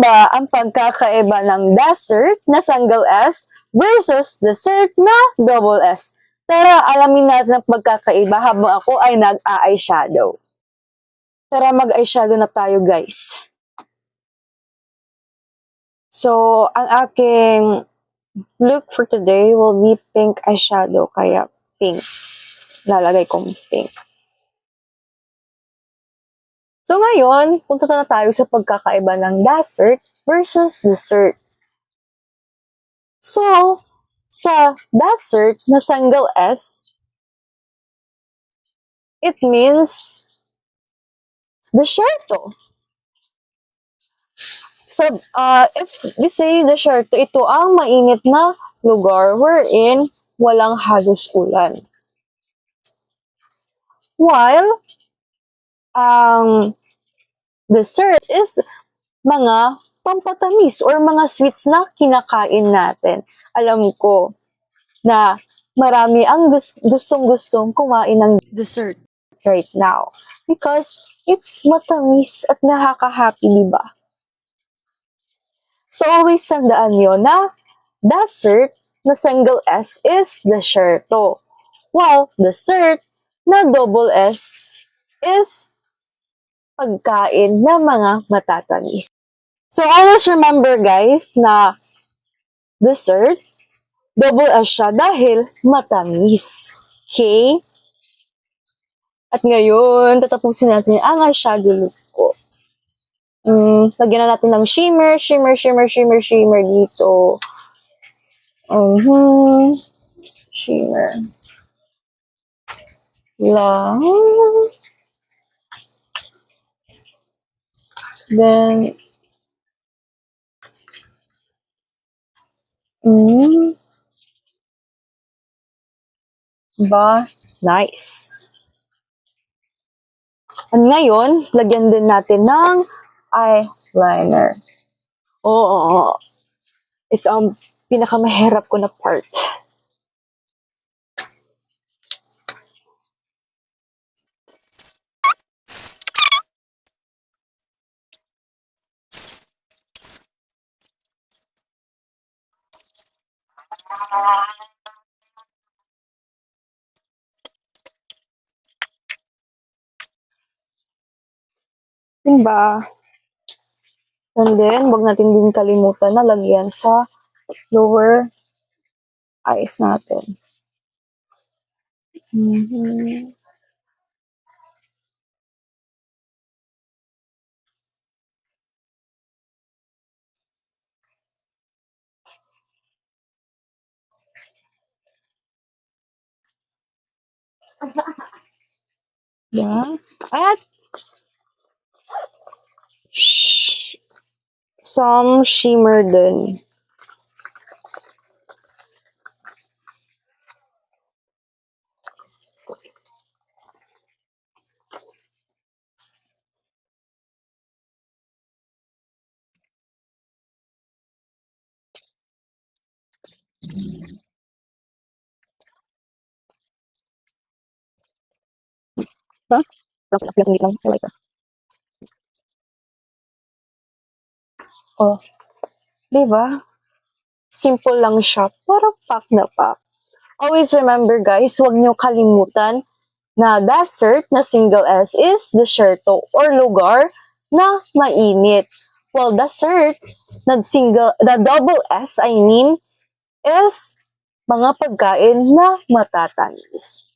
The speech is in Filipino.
ba ang pagkakaiba ng dessert na single S versus dessert na double S? Tara, alamin natin ang pagkakaiba habang ako ay nag-eyeshadow. Tara, mag-eyeshadow na tayo, guys. So, ang aking look for today will be pink eyeshadow, kaya pink. Lalagay kong pink. So ngayon, punta na tayo sa pagkakaiba ng dessert versus dessert. So, sa dessert na single S, it means desierto. So, if we say desierto, ito ang mainit na lugar wherein walang halos ulan. While, dessert is mga pampatamis or mga sweets na kinakain natin. Alam ko na marami ang gustong-gustong kumain ng dessert right now because it's matamis at nakaka-happy, diba? So always tandaan nyo na dessert na single S is desierto, while dessert na double S is pagkain na mga matatamis. So always remember, guys, na dessert, double S siya dahil matamis. Okay? At ngayon, tatapusin natin ang eyeshadow look ko. Lagyan na natin ng shimmer dito. Shimmer. Lang. Then, nice. At ngayon, lagyan din natin ng eyeliner. Oo. Ito ang pinakamahirap ko na part. Diba? And then, wag natin din kalimutan na lagyan sa lower eyes natin. Yeah. At some shimmer din. Oh, diba? Simple lang siya, pero pack na pack. Always remember, guys, huwag niyo kalimutan na dessert na single S is desierto or lugar na mainit. While dessert na double S, is mga pagkain na matatamis.